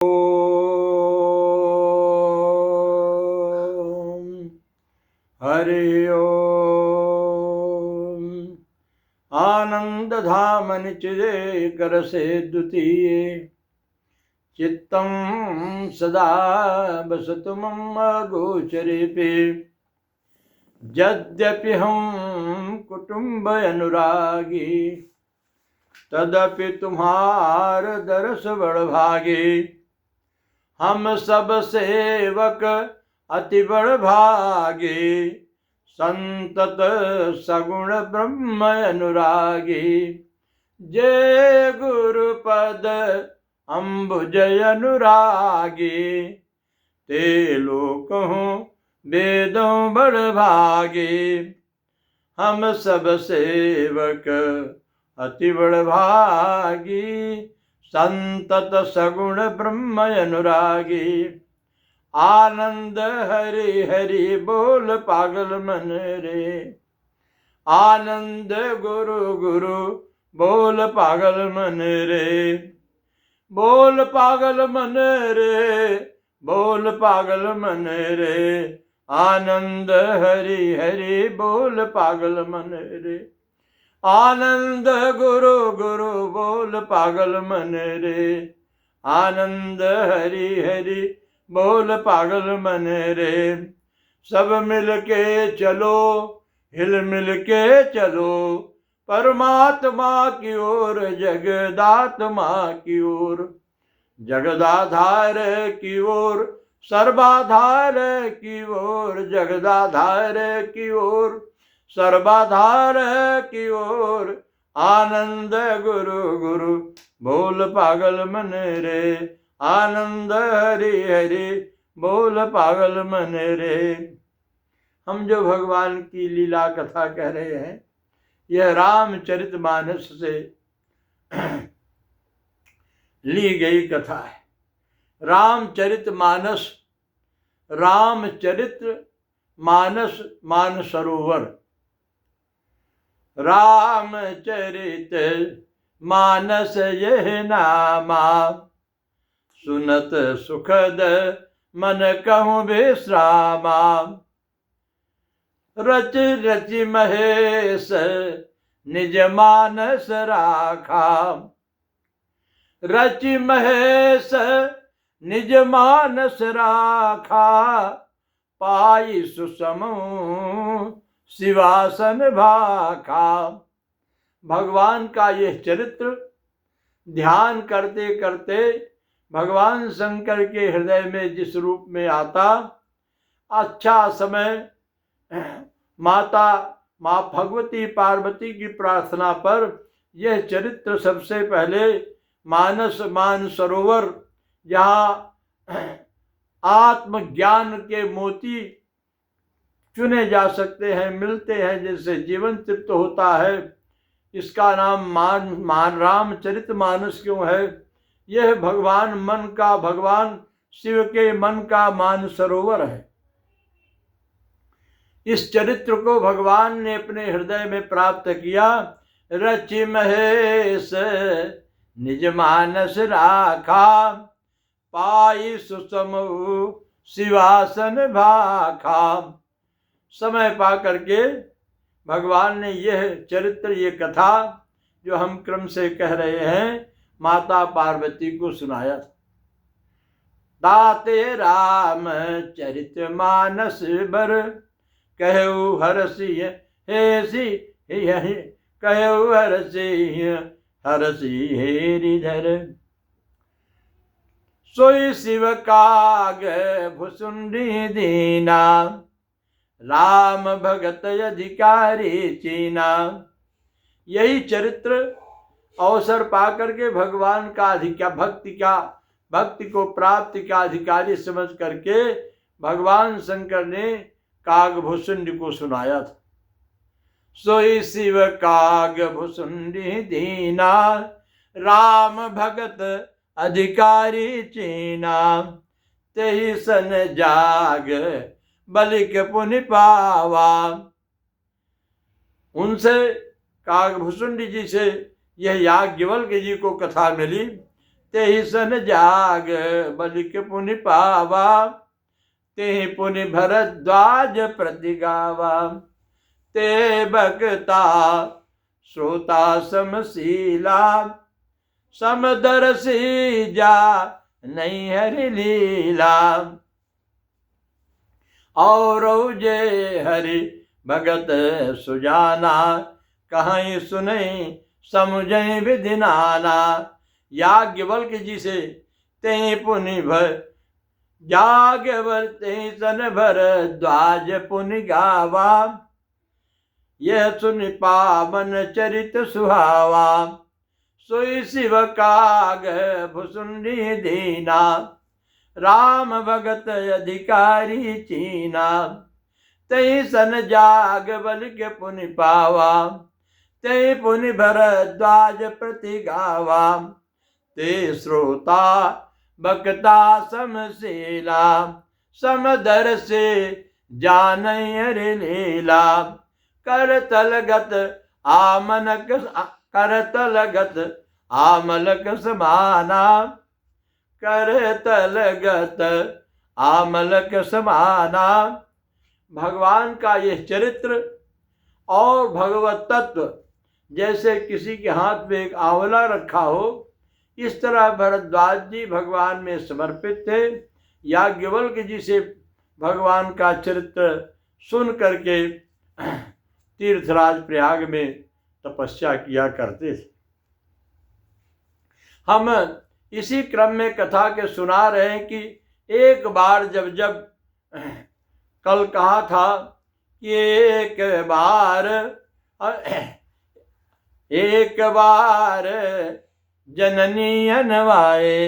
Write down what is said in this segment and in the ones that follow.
हरि ओम। आनंद धाम निचरे कर से द्वितीय चित्तम सदा बसतु मम गोचरे पे। यद्यपि हम कुटुंब अनुरागी तदपि तुम्हार दरस बड़ भागे। हम सब सेवक अति बड़ भागे संतत सगुण ब्रह्म अनुरागी। जय गुरुपद अम्बुज अनुरागी ते लोक हूँ वेदों बड़ भागे। हम सब सेवक अति बड़ भागी संतत सगुण ब्रह्म अनुरागी। आनंद हरि हरि बोल पागल मन रे। आनंद गुरु गुरु बोल पागल मन रे। बोल पागल मन रे बोल पागल मन रे। आनंद हरि हरि बोल पागल मन रे। आनंद गुरु गुरु बोल पागल मन रे। आनंद हरि हरि बोल पागल मन रे। सब मिल के चलो हिल मिल के चलो परमात्मा की ओर जगदात्मा की ओर। जगदाधार की ओर सर्वाधार की ओर। जगदाधार की ओर सर्वाधार की ओर। आनंद गुरु गुरु बोल पागल मन रे। आनंद हरि हरि बोल पागल मन रे। हम जो भगवान की लीला कथा कह रहे हैं यह रामचरितमानस से ली गई कथा है। रामचरितमानस मानस मानसरोवर। रामचरित मानस यह नामा सुनत सुखद मन कहूँ विश्रामा। रच रच महेश निज मानस राखा। रच महेश निज मानस राखा पाई सुसमु शिवासन भाखा। भगवान का यह चरित्र ध्यान करते करते भगवान शंकर के हृदय में जिस रूप में आता, अच्छा समय माँ भगवती पार्वती की प्रार्थना पर यह चरित्र सबसे पहले मानस मानसरोवर, जहाँ आत्मज्ञान के मोती चुने जा सकते हैं, मिलते हैं, जिससे जीवन तृप्त होता है, इसका नाम रामचरित मानस क्यों है? यह भगवान शिव के मन का मानसरोवर है। इस चरित्र को भगवान ने अपने हृदय में प्राप्त किया। रचि महेश निज मानस राखा पाई सुसमु शिवासन भाखा। समय पा करके भगवान ने यह चरित्र, ये कथा जो हम क्रम से कह रहे हैं, माता पार्वती को सुनाया था। दाते राम चरित मानस बर कहु हरसि हेसी कहु हरसि हेरिधर। सोई शिव काग भुसुंडी दीना राम भगत अधिकारी चीना। यही चरित्र अवसर पाकर के भगवान का भक्ति को प्राप्ति का अधिकारी समझ करके भगवान शंकर ने कागभुसुंडी को सुनाया था। सोई शिव कागभुसुंडी दीना राम भगत अधिकारी चीना। तेहि सन जाग बलिक पुनि पावा। उनसे कागभुसुंडी जी से यह याज्ञवल्क्य जी को कथा मिली। तेहि सन जाग बलिक पुनि पावा, तेहि पुनि भरद्वाज प्रति गावा। ते भक्ता श्रोता समशीला, समदर्शी जा नहीं हरि लीला। और जे हरि भगत सुजाना, कहीं सुने समुझे विधि नाना। याज्ञवल्क्य जी से ते पुनि भर याज्ञवल ते सन भरद्वाज पुनि गावा। यह सुनि पावन चरित सुहावा, सोई शिव काग भुसुंडी दीना। राम भगत अधिकारी चीना, तई सन जाग बलिक पुनि पावा। तई पुनि भरद्वाज प्रति गावा। ते श्रोता बक्ता समशीला, समदर्शी जानई हरि लीला। करतलगत आमलक समाना, करतलगत आमलक समाना। भगवान का यह चरित्र और भगवत तत्व जैसे किसी के हाथ में एक आंवला रखा हो, इस तरह भरद्वाज जी भगवान में समर्पित थे। याज्ञवल्क्य जी से भगवान का चरित्र सुन करके तीर्थराज प्रयाग में तपस्या किया करते थे। हम इसी क्रम में कथा के सुना रहे हैं कि एक बार जब कल कहा था कि एक बार जननी अनवाए,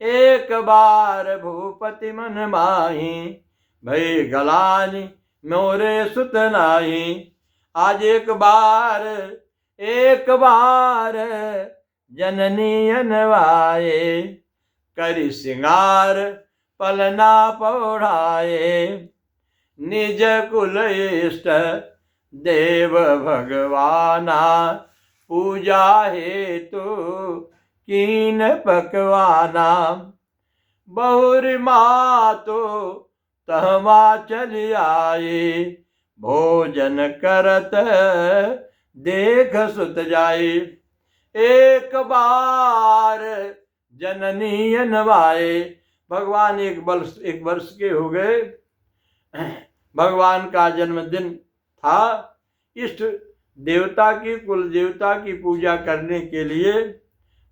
एक बार भूपति मन माही। भई गलानी मोरे सुत नाही। आज एक बार जननी अनवाए, करि सिंगार पलना पौढ़ाए। निज कुल इष्ट देव भगवाना, पूजा हेतु कीन पकवाना। बहुरी मातो तहमा चली आई, भोजन करत देख सुत जाई। एक बार जननी अनवाए, भगवान एक वर्ष के हो गए। भगवान का जन्मदिन था। इष्ट देवता की कुल देवता की पूजा करने के लिए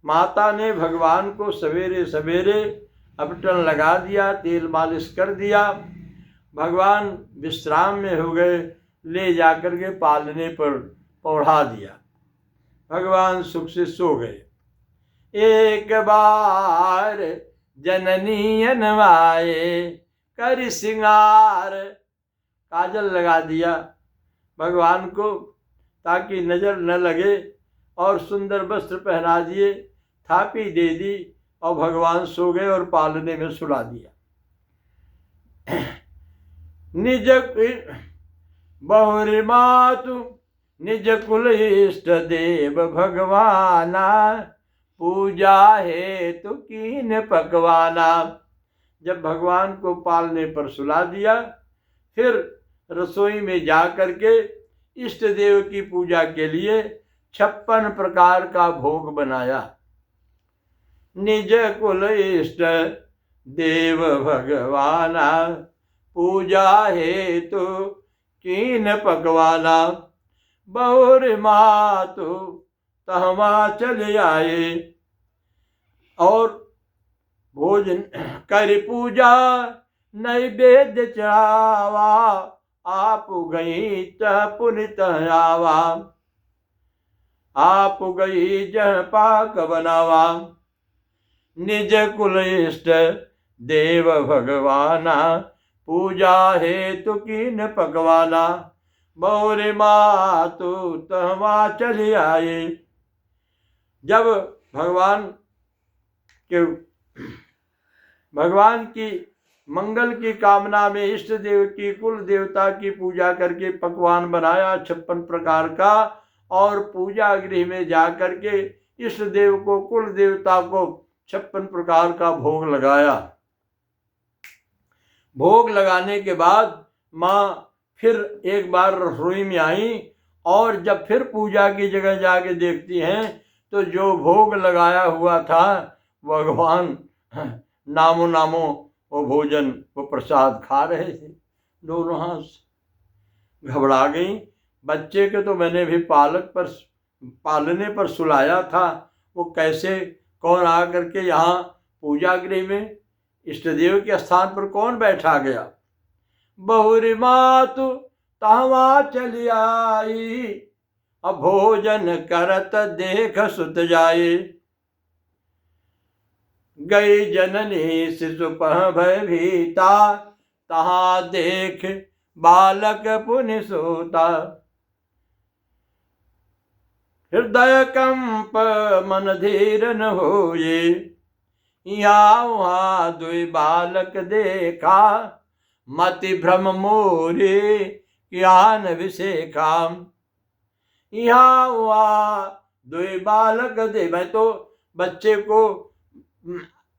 माता ने भगवान को सवेरे सवेरे अपटन लगा दिया, तेल मालिश कर दिया। भगवान विश्राम में हो गए, ले जाकर के पालने पर पौढ़ा दिया। भगवान सुख से सो गए। एक बार जननी अनवाए, कर सिंगार, काजल लगा दिया भगवान को ताकि नजर न लगे, और सुंदर वस्त्र पहना दिए, थापी दे दी और भगवान सो गए और पालने में सुला दिया। निज बहुरी मातु निज कुल इष्ट देव भगवाना, पूजा हेतु कीन पकवाना। जब भगवान को पालने पर सुला दिया, फिर रसोई में जा करके इष्ट देव की पूजा के लिए 56 प्रकार का भोग बनाया। निज कुल इष्ट देव भगवाना, पूजा हेतु कीन पकवाना। बहुर मातु तहमा चले आए, और भोजन कर पूजा नैवेद्य चढ़ावा। आप गई पुनित आवा, आप गई जह पाक बनावा। निज कुल इष्ट देव भगवाना, पूजा हेतु कीन पकवाना। बहुरे मातु तहमा चली आए। जब भगवान की मंगल की कामना में इष्ट देव की कुल देवता की पूजा करके पकवान बनाया 56 प्रकार का, और पूजा गृह में जा करके इष्ट देव को कुल देवता को 56 प्रकार का भोग लगाया। भोग लगाने के बाद माँ फिर एक बार रसोई में आई और जब फिर पूजा की जगह जाके देखती हैं तो जो भोग लगाया हुआ था भगवान नामो नामो वो भोजन वो प्रसाद खा रहे थे। दोनों हाथ से घबरा गई। बच्चे के तो मैंने भी पालने पर सुलाया था, वो कैसे कौन आ करके यहाँ पूजा गृह में इष्ट देव के स्थान पर कौन बैठा गया। बहुरी मातु तहवा चली आई, अब भोजन करत देख सुत जाए। गई जननी शिशुपह भयभीता, तहाँ देख बालक पुनि सोता। हृदय कंप मन धीर न होए, यहाँ वहाँ दुई बालक देखा। मति भ्रम मोरे ज्ञान विशेखा, यहाँ वहाँ दुई बालक दे। मैं तो बच्चे को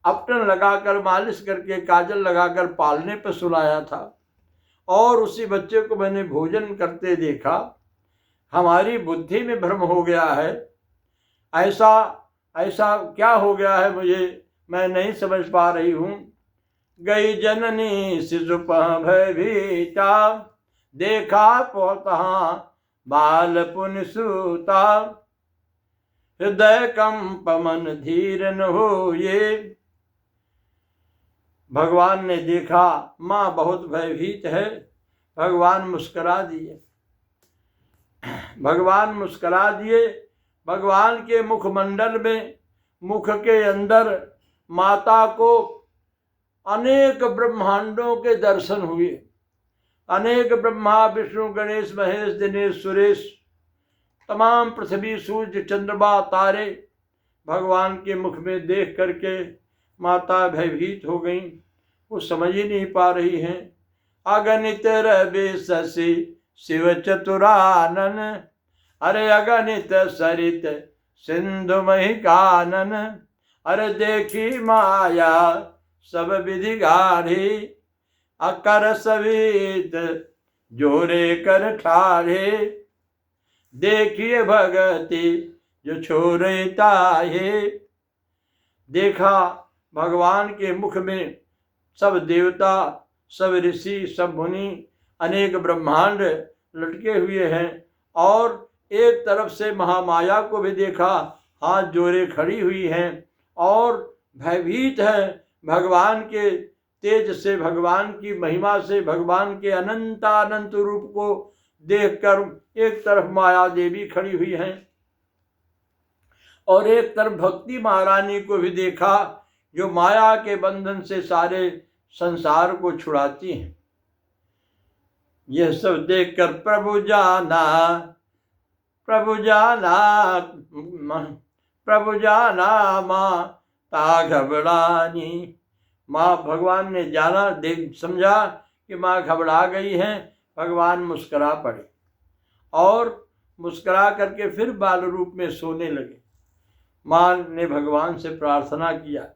अपटन लगाकर मालिश करके काजल लगाकर पालने पर सुलाया था और उसी बच्चे को मैंने भोजन करते देखा। हमारी बुद्धि में भ्रम हो गया है, ऐसा क्या हो गया है मुझे मैं नहीं समझ पा रही हूँ। गई जननी शिशुपह भयभीता, देखा पोतहा बाल पुनि सूता। हृदय कंप मन धीर न होए। भगवान ने देखा माँ बहुत भयभीत है। भगवान मुस्कुरा दिए। भगवान के मुखमंडल में, मुख के अंदर माता को अनेक ब्रह्मांडों के दर्शन हुए। अनेक ब्रह्मा विष्णु गणेश महेश दिनेश सुरेश, तमाम पृथ्वी सूर्य चंद्रमा तारे भगवान के मुख में देख करके माता भयभीत हो गई। वो समझ ही नहीं पा रही हैं। अगणित रवि शशि शिव चतुरानन, अरे अगणित सरित सिंधु मही कानन। अरे देखी माया सब विधि गाढ़ी, अकर सवित जोरे कर ठाढ़े। देखिए भगति जो छोरे ताहे। देखा भगवान के मुख में सब देवता, सब ऋषि, सब मुनि, अनेक ब्रह्मांड लटके हुए हैं और एक तरफ से महामाया को भी देखा, हाथ जोड़े खड़ी हुई हैं और भयभीत है। भगवान के तेज से, भगवान की महिमा से, भगवान के अनंत रूप को देखकर एक तरफ माया देवी खड़ी हुई हैं और एक तरफ भक्ति महारानी को भी देखा जो माया के बंधन से सारे संसार को छुड़ाती हैं। यह सब देखकर प्रभु जाना माँ ता घबरानी। माँ भगवान ने जाना, देख समझा कि माँ घबरा गई हैं। भगवान मुस्कुरा पड़े और मुस्कुरा करके फिर बाल रूप में सोने लगे। माँ ने भगवान से प्रार्थना किया।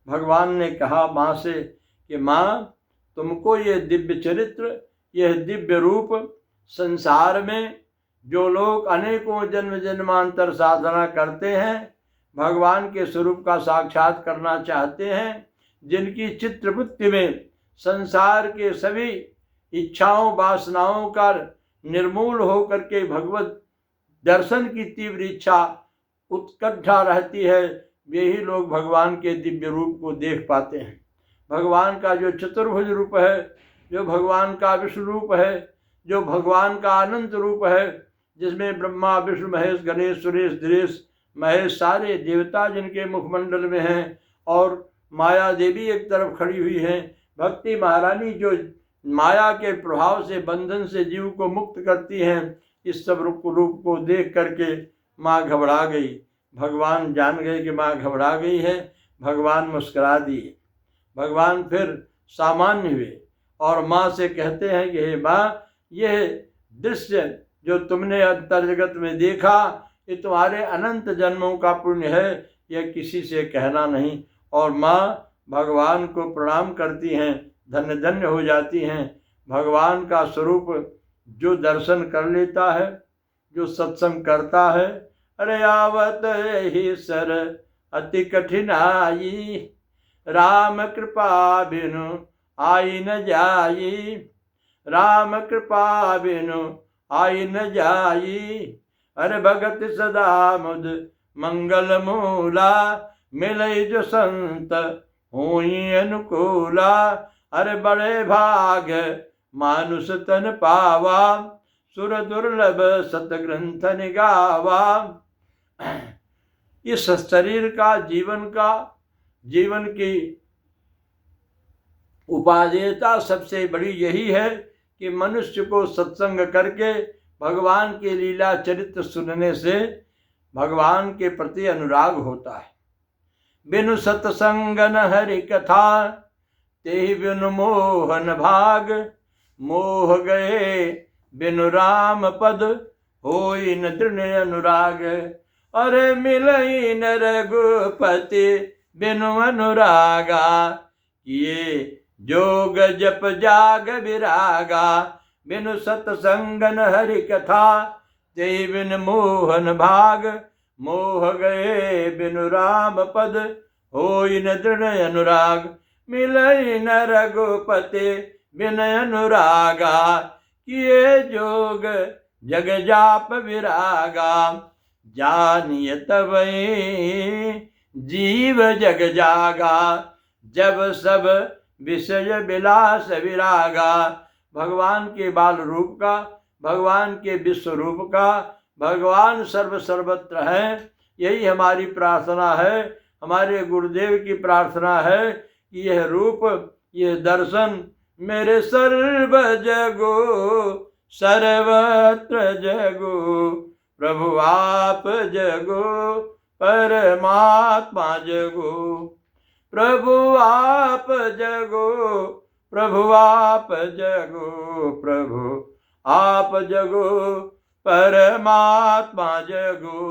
भगवान ने कहा माँ से कि माँ, तुमको ये दिव्य चरित्र, यह दिव्य रूप संसार में जो लोग अनेकों जन्म जन्मांतर साधना करते हैं, भगवान के स्वरूप का साक्षात करना चाहते हैं, जिनकी चित्रवृत्ति में संसार के सभी इच्छाओं वासनाओं का निर्मूल होकर के भगवत दर्शन की तीव्र इच्छा उत्कंठा रहती है, यही लोग भगवान के दिव्य रूप को देख पाते हैं। भगवान का जो चतुर्भुज रूप है, जो भगवान का विष्णु रूप है, जो भगवान का अनंत रूप है, जिसमें ब्रह्मा विष्णु महेश गणेश सुरेश दिनेश महेश सारे देवता जिनके मुखमंडल में हैं और माया देवी एक तरफ खड़ी हुई हैं। भक्ति महारानी जो माया के प्रभाव से, बंधन से जीव को मुक्त करती हैं, इस सब रूप को देख करके माँ घबरा गई। भगवान जान गए कि माँ घबरा गई है। भगवान मुस्कुरा दिए। भगवान फिर सामान्य हुए और माँ से कहते हैं कि हे माँ, यह दृश्य जो तुमने अंतर जगत में देखा, ये तुम्हारे अनंत जन्मों का पुण्य है, यह किसी से कहना नहीं और माँ भगवान को प्रणाम करती हैं, धन्य धन्य हो जाती हैं। भगवान का स्वरूप जो दर्शन कर लेता है, जो सत्संग करता है, अरे आवत ही सर अति कठिनाई, राम कृपा बिनु आई न जाई, राम कृपा बिनु आई न जाई। अरे भगत सदा मुद मंगल मूला, मिलई जो संत हुई अनुकूला। अरे बड़े भाग मानुष तन पावा, सुर दुर्लभ सतग्रंथ निगावा। इस शरीर का जीवन की उपादेयता सबसे बड़ी यही है कि मनुष्य को सत्संग करके भगवान के लीला चरित्र सुनने से भगवान के प्रति अनुराग होता है। बिनु सत्संग न हरि कथा, ते बिनु मोहन भाग, मोह गए बिनु राम पद, होई न दृढ़ अनुराग। अरे मिलई न रघुपति बिनु अनुरागा, ये जोग जप जाग विरागा। बिनु सत्संग न हरि कथा, ते बिन मोहन भाग, मोह गए बिनु राम पद, होई न दृढ़ अनुराग। मिलई न रघुपति बिन अनुरागा, किए जोग जग जाप विरागा। जानिय तबै जीव जग जागा, जब सब विषय विलास विरागा। भगवान के बाल रूप का, भगवान के विश्व रूप का, भगवान सर्वत्र है। यही हमारी प्रार्थना है, हमारे गुरुदेव की प्रार्थना है कि यह रूप, यह दर्शन मेरे सर्व जगो, सर्वत्र जगो। प्रभु आप जगो, परमात्मा जगो। प्रभु आप जगो, प्रभु आप जगो, प्रभु आप जगो, परमात्मा जगो।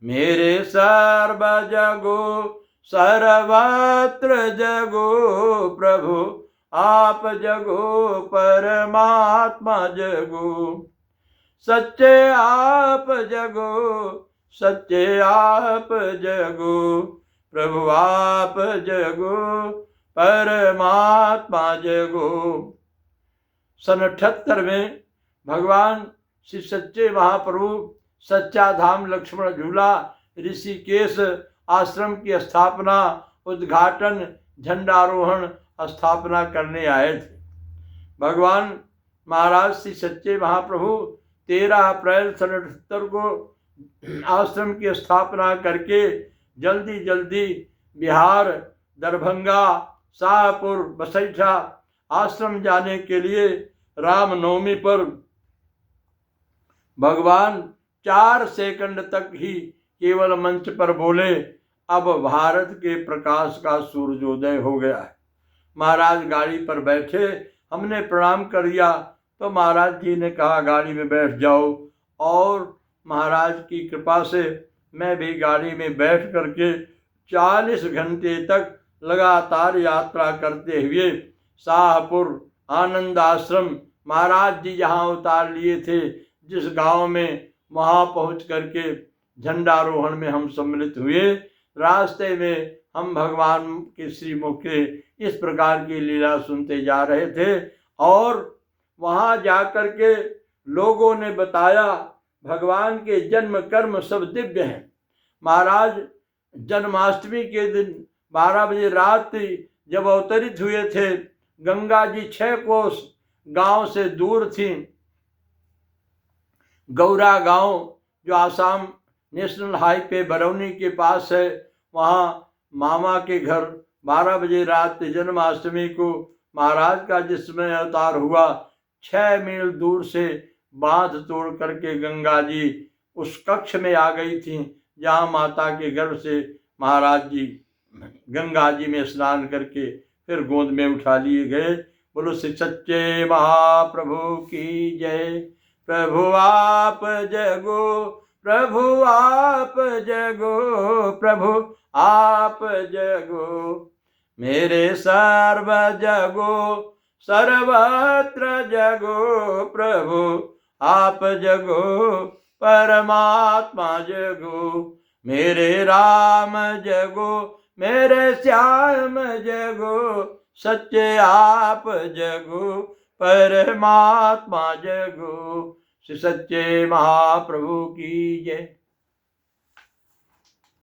मेरे सर्व जगो, सर्वत्र जगो। प्रभु आप जगो, परमात्मा जगो। सच्चे आप जगो, सच्चे आप जगो। प्रभु आप जगो, परमात्मा जगो। सन 78 में भगवान श्री सच्चे महाप्रभु सच्चा धाम लक्ष्मण झूला ऋषिकेश आश्रम की स्थापना, उद्घाटन, झंडारोहण स्थापना करने आए थे। भगवान महाराज श्री सच्चे महाप्रभु 13 अप्रैल सन 78 को आश्रम की स्थापना करके जल्दी बिहार, दरभंगा, शाहपुर, बसैठा आश्रम जाने के लिए रामनवमी पर भगवान 4 सेकंड तक ही केवल मंच पर बोले, अब भारत के प्रकाश का सूर्योदय हो गया है। महाराज गाड़ी पर बैठे, हमने प्रणाम कर दिया तो महाराज जी ने कहा गाड़ी में बैठ जाओ, और महाराज की कृपा से मैं भी गाड़ी में बैठ करके 40 घंटे तक लगातार यात्रा करते हुए शाहपुर आनंद आश्रम महाराज जी जहाँ उतार लिए थे, जिस गांव में, वहाँ पहुँच करके झंडारोहण में हम सम्मिलित हुए। रास्ते में हम भगवान के श्रीमुख के इस प्रकार की लीला सुनते जा रहे थे, और वहाँ जाकर के लोगों ने बताया भगवान के जन्म कर्म सब दिव्य हैं। महाराज जन्माष्टमी के दिन 12 बजे रात जब अवतरित हुए थे, गंगा जी 6 कोस गांव से दूर थी। गौरा गांव जो आसाम नेशनल हाईवे बरौनी के पास है, वहाँ मामा के घर 12 बजे रात जन्माष्टमी को महाराज का जिस समय अवतार हुआ, 6 मील दूर से बांध तोड़ करके गंगा जी उस कक्ष में आ गई थी जहाँ माता के गर्भ से महाराज जी गंगा जी में स्नान करके फिर गोद में उठा लिए गए। बोलो श्री सच्चे महाप्रभु की जय। प्रभु आप जगो, प्रभु आप जगो, प्रभु आप जगो, मेरे सर्व जगो, सर्वत्र जगो, प्रभु आप जगो, परमात्मा जगो, मेरे राम जगो, मेरे श्याम जगो, सच्चे आप जगो, परमात्मा जगो। श्री सच्चे महाप्रभु की जय।